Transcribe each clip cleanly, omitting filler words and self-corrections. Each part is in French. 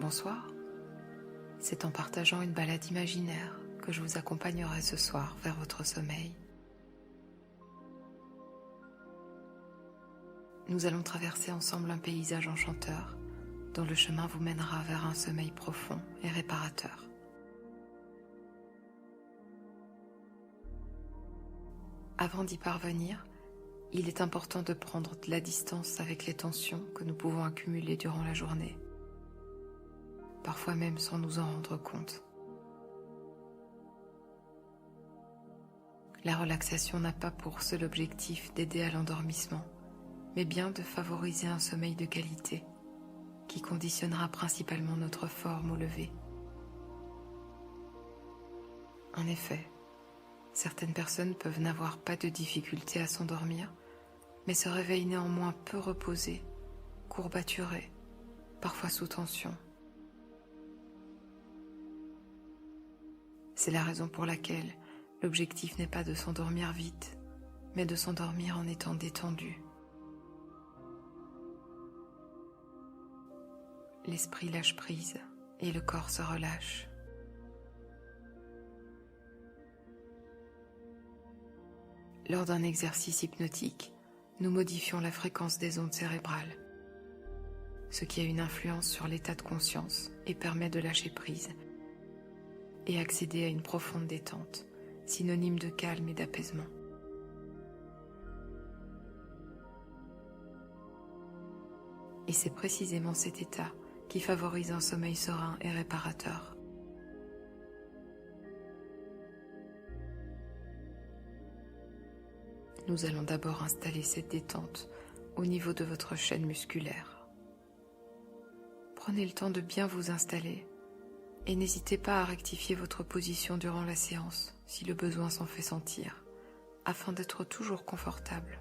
Bonsoir. C'est en partageant une balade imaginaire que je vous accompagnerai ce soir vers votre sommeil. Nous allons traverser ensemble un paysage enchanteur dont le chemin vous mènera vers un sommeil profond et réparateur. Avant d'y parvenir, il est important de prendre de la distance avec les tensions que nous pouvons accumuler durant la journée, parfois même sans nous en rendre compte. La relaxation n'a pas pour seul objectif d'aider à l'endormissement, mais bien de favoriser un sommeil de qualité qui conditionnera principalement notre forme au lever. En effet, certaines personnes peuvent n'avoir pas de difficulté à s'endormir, mais se réveillent néanmoins peu reposées, courbaturées, parfois sous tension. C'est la raison pour laquelle l'objectif n'est pas de s'endormir vite, mais de s'endormir en étant détendu. L'esprit lâche prise et le corps se relâche. Lors d'un exercice hypnotique, nous modifions la fréquence des ondes cérébrales, ce qui a une influence sur l'état de conscience et permet de lâcher prise et accéder à une profonde détente, synonyme de calme et d'apaisement. Et c'est précisément cet état qui favorise un sommeil serein et réparateur. Nous allons d'abord installer cette détente au niveau de votre chaîne musculaire. Prenez le temps de bien vous installer et n'hésitez pas à rectifier votre position durant la séance si le besoin s'en fait sentir, afin d'être toujours confortable.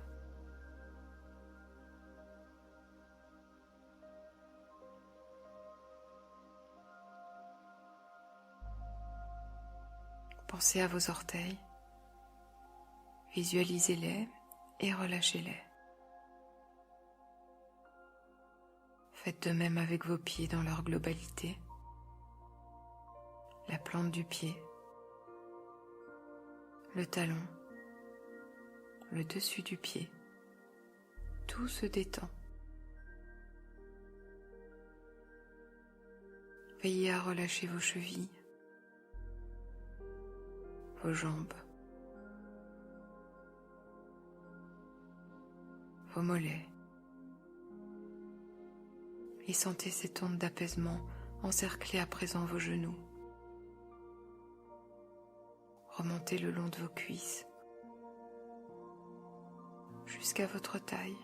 Pensez à vos orteils, visualisez-les et relâchez-les. Faites de même avec vos pieds dans leur globalité, la plante du pied, le talon, le dessus du pied, tout se détend. Veillez à relâcher vos chevilles, vos jambes, vos mollets, et sentez cette onde d'apaisement encercler à présent vos genoux. Remontez le long de vos cuisses jusqu'à votre taille.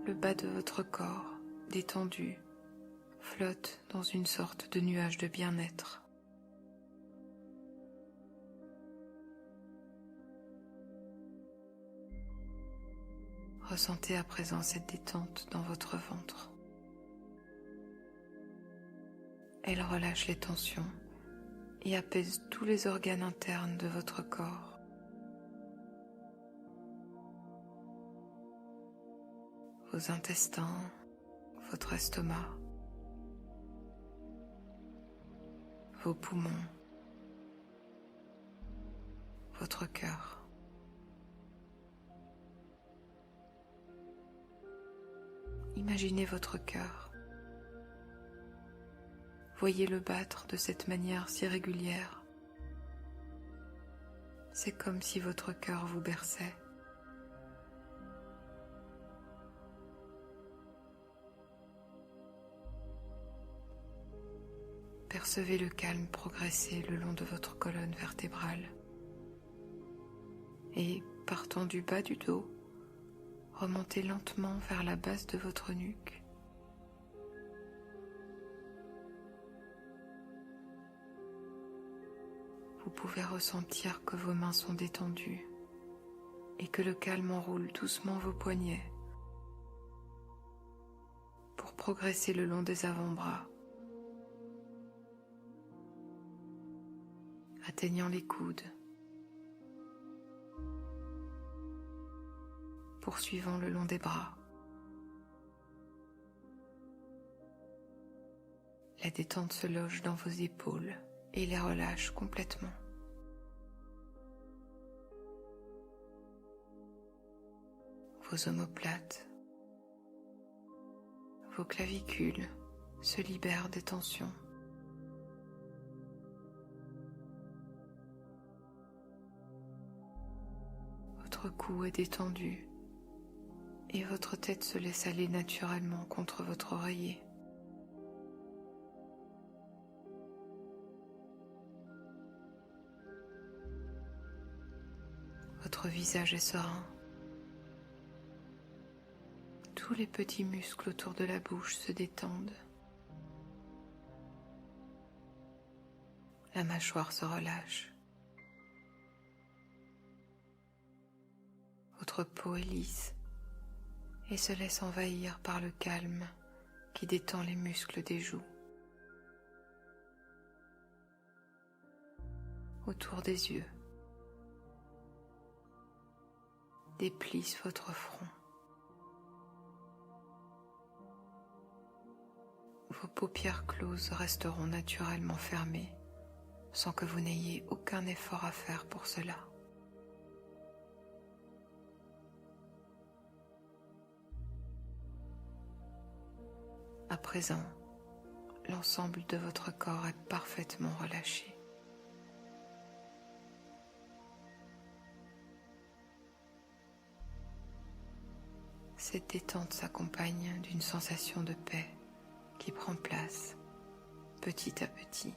Le bas de votre corps, détendu, flotte dans une sorte de nuage de bien-être. Ressentez à présent cette détente dans votre ventre. Elle relâche les tensions et apaise tous les organes internes de votre corps. Vos intestins, votre estomac, vos poumons, votre cœur. Imaginez votre cœur. Voyez-le battre de cette manière si régulière. C'est comme si votre cœur vous berçait. Percevez le calme progresser le long de votre colonne vertébrale. Et, partant du bas du dos, remontez lentement vers la base de votre nuque. Vous pouvez ressentir que vos mains sont détendues et que le calme enroule doucement vos poignets pour progresser le long des avant-bras, atteignant les coudes, poursuivant le long des bras, La détente se loge dans vos épaules et les relâche complètement. Vos omoplates, vos clavicules se libèrent des tensions. Votre cou est détendu et votre tête se laisse aller naturellement contre votre oreiller. Votre visage est serein. Tous les petits muscles autour de la bouche se détendent. La mâchoire se relâche. Votre peau est lisse et se laisse envahir par le calme qui détend les muscles des joues. Autour des yeux, déplisse votre front. Vos paupières closes resteront naturellement fermées sans que vous n'ayez aucun effort à faire pour cela. À présent, l'ensemble de votre corps est parfaitement relâché. Cette détente s'accompagne d'une sensation de paix qui prend place petit à petit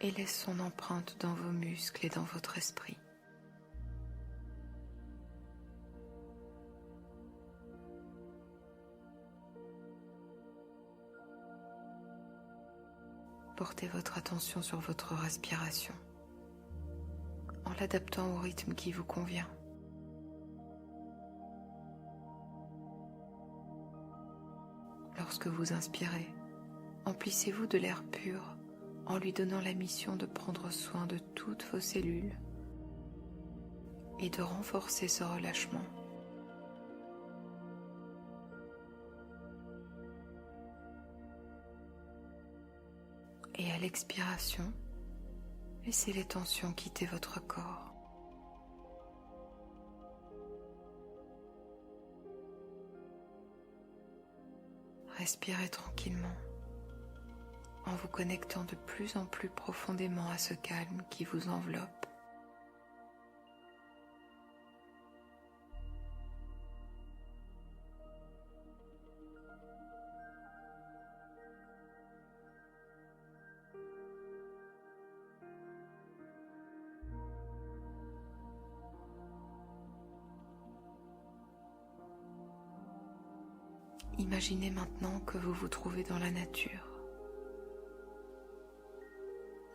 et laisse son empreinte dans vos muscles et dans votre esprit. Portez votre attention sur votre respiration en l'adaptant au rythme qui vous convient. Lorsque vous inspirez, emplissez-vous de l'air pur en lui donnant la mission de prendre soin de toutes vos cellules et de renforcer ce relâchement. Et à l'expiration, laissez les tensions quitter votre corps. Respirez tranquillement en vous connectant de plus en plus profondément à ce calme qui vous enveloppe. Imaginez maintenant que vous vous trouvez dans la nature.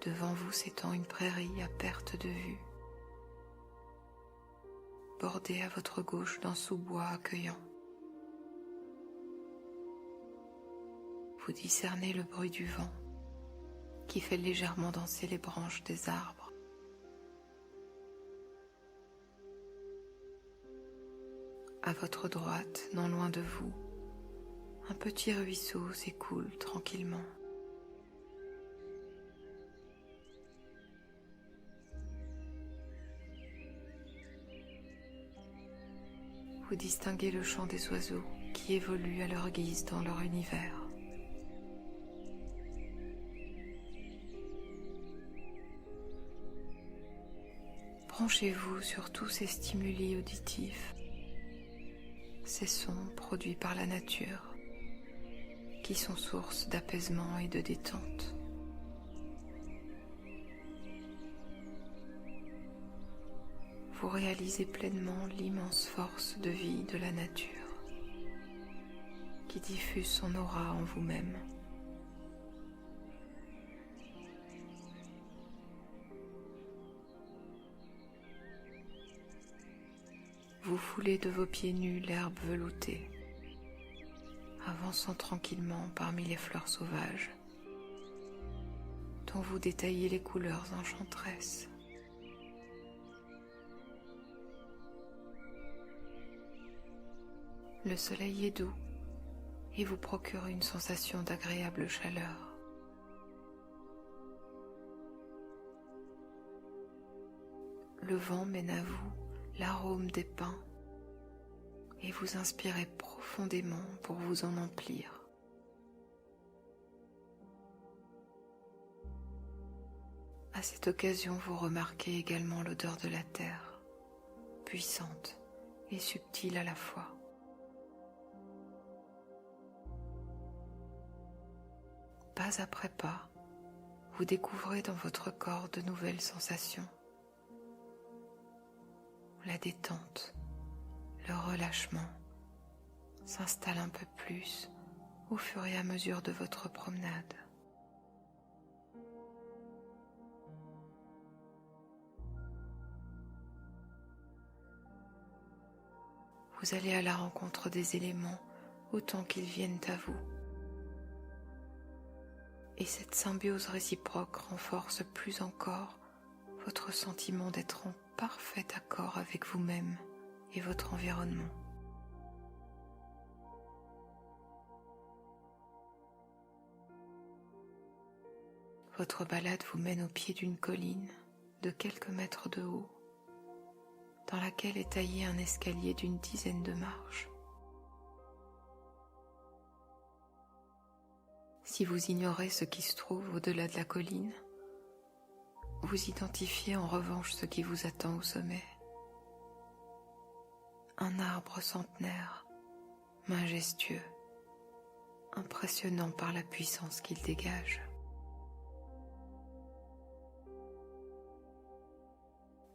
Devant vous s'étend une prairie à perte de vue, bordée à votre gauche d'un sous-bois accueillant. Vous discernez le bruit du vent qui fait légèrement danser les branches des arbres. À votre droite, non loin de vous, un petit ruisseau s'écoule tranquillement. Vous distinguez le chant des oiseaux qui évoluent à leur guise dans leur univers. Branchez-vous sur tous ces stimuli auditifs, ces sons produits par la nature, qui sont source d'apaisement et de détente. Vous réalisez pleinement l'immense force de vie de la nature qui diffuse son aura en vous-même. Vous foulez de vos pieds nus l'herbe veloutée, avançant tranquillement parmi les fleurs sauvages, dont vous détaillez les couleurs enchanteresses. Le soleil est doux et vous procure une sensation d'agréable chaleur. Le vent mène à vous l'arôme des pins et vous inspirez profondément pour vous en emplir. À cette occasion, vous remarquez également l'odeur de la terre, puissante et subtile à la fois. Pas après pas, vous découvrez dans votre corps de nouvelles sensations. La détente, le relâchement s'installe un peu plus au fur et à mesure de votre promenade. Vous allez à la rencontre des éléments autant qu'ils viennent à vous. Et cette symbiose réciproque renforce plus encore votre sentiment d'être en parfait accord avec vous-même et votre environnement. Votre balade vous mène au pied d'une colline de quelques mètres de haut, dans laquelle est taillé un escalier d'une dizaine de marches. Si vous ignorez ce qui se trouve au-delà de la colline, vous identifiez en revanche ce qui vous attend au sommet. Un arbre centenaire, majestueux, impressionnant par la puissance qu'il dégage.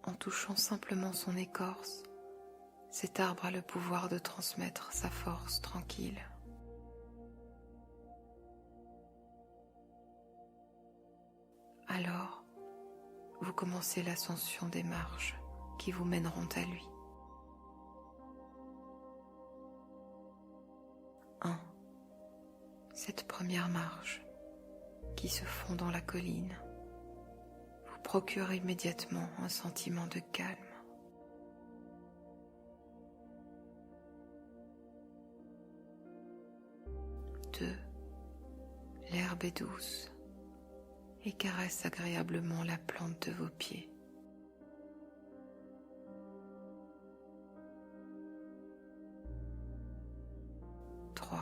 En touchant simplement son écorce, cet arbre a le pouvoir de transmettre sa force tranquille. Alors, vous commencez l'ascension des marches qui vous mèneront à lui. 1. Cette première marche qui se fond dans la colline vous procure immédiatement un sentiment de calme. 2. L'herbe est douce et caresse agréablement la plante de vos pieds. 3.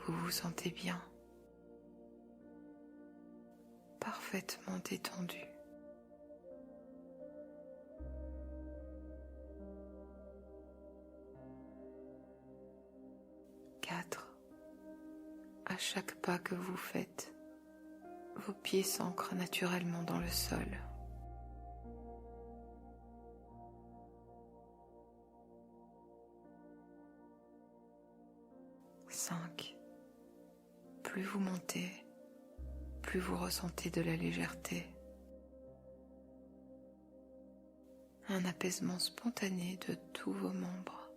Vous vous sentez bien, parfaitement détendu. 4. À chaque pas que vous faites, vos pieds s'ancrent naturellement dans le sol. 5. Plus vous montez, plus vous ressentez de la légèreté. Un apaisement spontané de tous vos membres.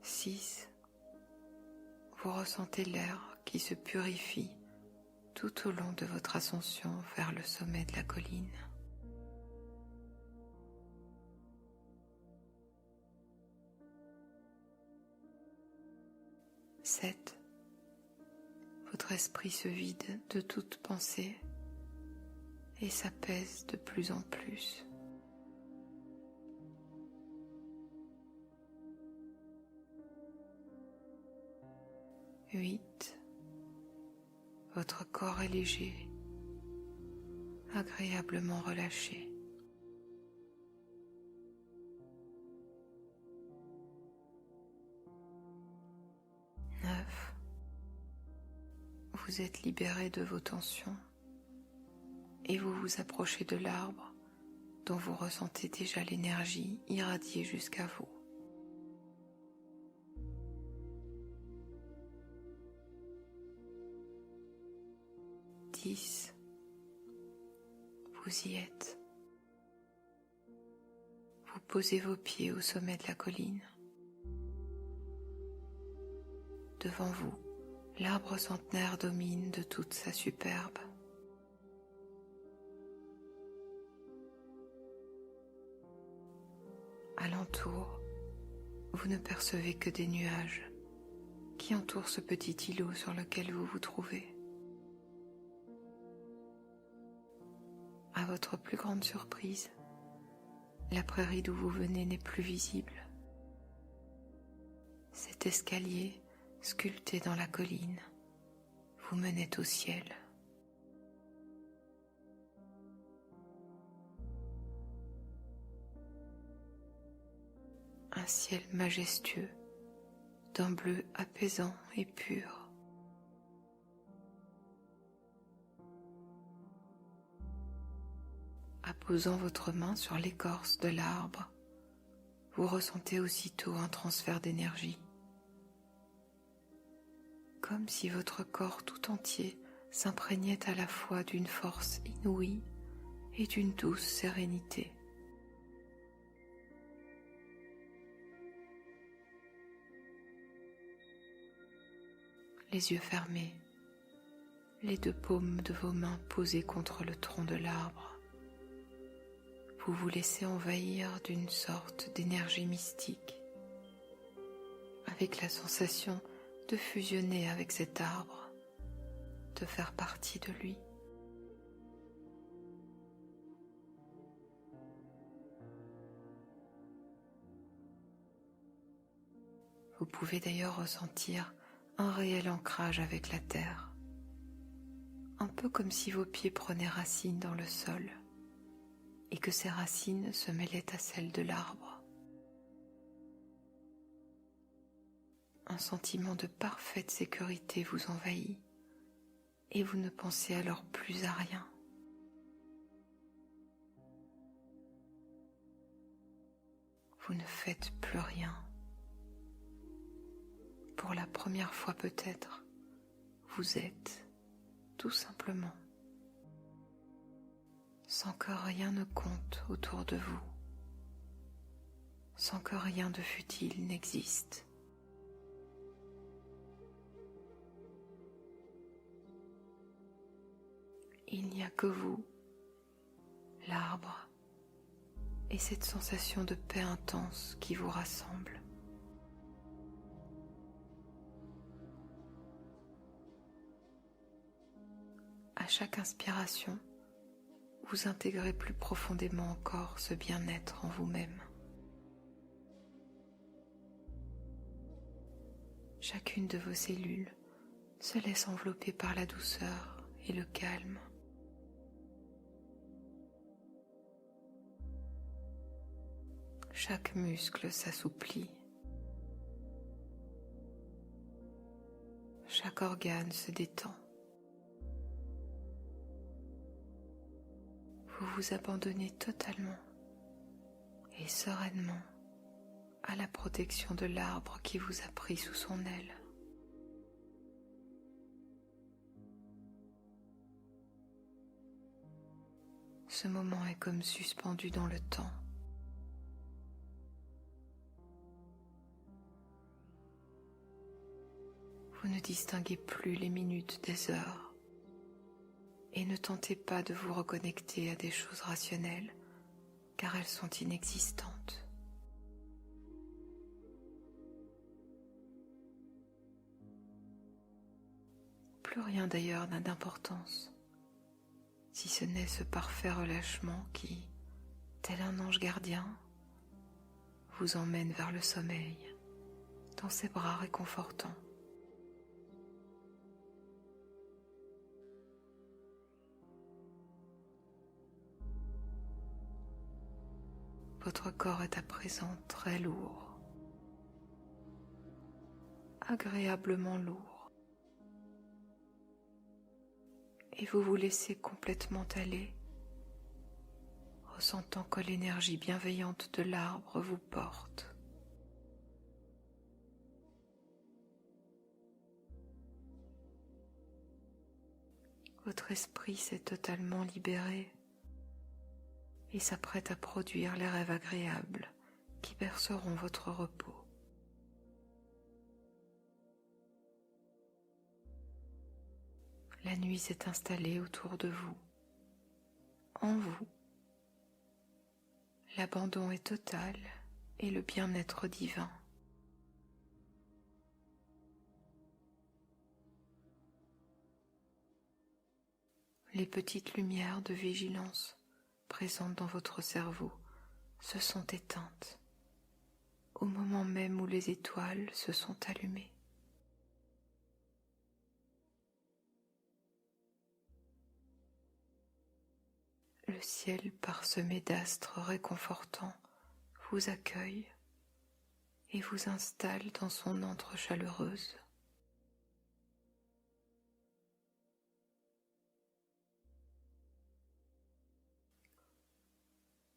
6. Vous ressentez l'air qui se purifie tout au long de votre ascension vers le sommet de la colline. 7. Votre esprit se vide de toute pensée et s'apaise de plus en plus. 8. Votre corps est léger, agréablement relâché. 9. Vous êtes libéré de vos tensions et vous vous approchez de l'arbre dont vous ressentez déjà l'énergie irradier jusqu'à vous. 10. Vous y êtes. Vous posez vos pieds au sommet de la colline. Devant vous, l'arbre centenaire domine de toute sa superbe. Alentour, vous ne percevez que des nuages qui entourent ce petit îlot sur lequel vous vous trouvez. À votre plus grande surprise, la prairie d'où vous venez n'est plus visible. Cet escalier, sculpté dans la colline, vous menait au ciel. Un ciel majestueux, d'un bleu apaisant et pur. Apposant votre main sur l'écorce de l'arbre, vous ressentez aussitôt un transfert d'énergie, comme si votre corps tout entier s'imprégnait à la fois d'une force inouïe et d'une douce sérénité. Les yeux fermés, les deux paumes de vos mains posées contre le tronc de l'arbre, vous vous laissez envahir d'une sorte d'énergie mystique, avec la sensation de fusionner avec cet arbre, de faire partie de lui. Vous pouvez d'ailleurs ressentir un réel ancrage avec la terre, un peu comme si vos pieds prenaient racine dans le sol et que ces racines se mêlaient à celles de l'arbre. Un sentiment de parfaite sécurité vous envahit et vous ne pensez alors plus à rien. Vous ne faites plus rien. Pour la première fois peut-être, vous êtes tout simplement, sans que rien ne compte autour de vous, sans que rien de futile n'existe. Il n'y a que vous, l'arbre, et cette sensation de paix intense qui vous rassemble. À chaque inspiration, vous intégrez plus profondément encore ce bien-être en vous-même. Chacune de vos cellules se laisse envelopper par la douceur et le calme. Chaque muscle s'assouplit. Chaque organe se détend. Vous vous abandonnez totalement et sereinement à la protection de l'arbre qui vous a pris sous son aile. Ce moment est comme suspendu dans le temps. Vous ne distinguez plus les minutes des heures et ne tentez pas de vous reconnecter à des choses rationnelles car elles sont inexistantes. Plus rien d'ailleurs n'a d'importance, si ce n'est ce parfait relâchement qui, tel un ange gardien, vous emmène vers le sommeil, dans ses bras réconfortants. Votre corps est à présent très lourd, agréablement lourd, et vous vous laissez complètement aller, ressentant que l'énergie bienveillante de l'arbre vous porte. Votre esprit s'est totalement libéré et s'apprête à produire les rêves agréables qui berceront votre repos. La nuit s'est installée autour de vous, en vous. L'abandon est total et le bien-être divin. Les petites lumières de vigilance présentes dans votre cerveau se sont éteintes au moment même où les étoiles se sont allumées. Le ciel parsemé d'astres réconfortants vous accueille et vous installe dans son antre chaleureuse.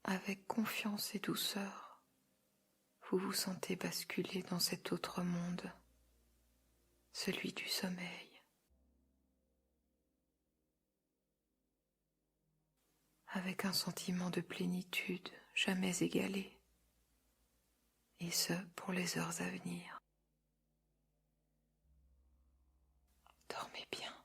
Avec confiance et douceur, vous vous sentez basculer dans cet autre monde, celui du sommeil. Avec un sentiment de plénitude jamais égalé, et ce pour les heures à venir. Dormez bien.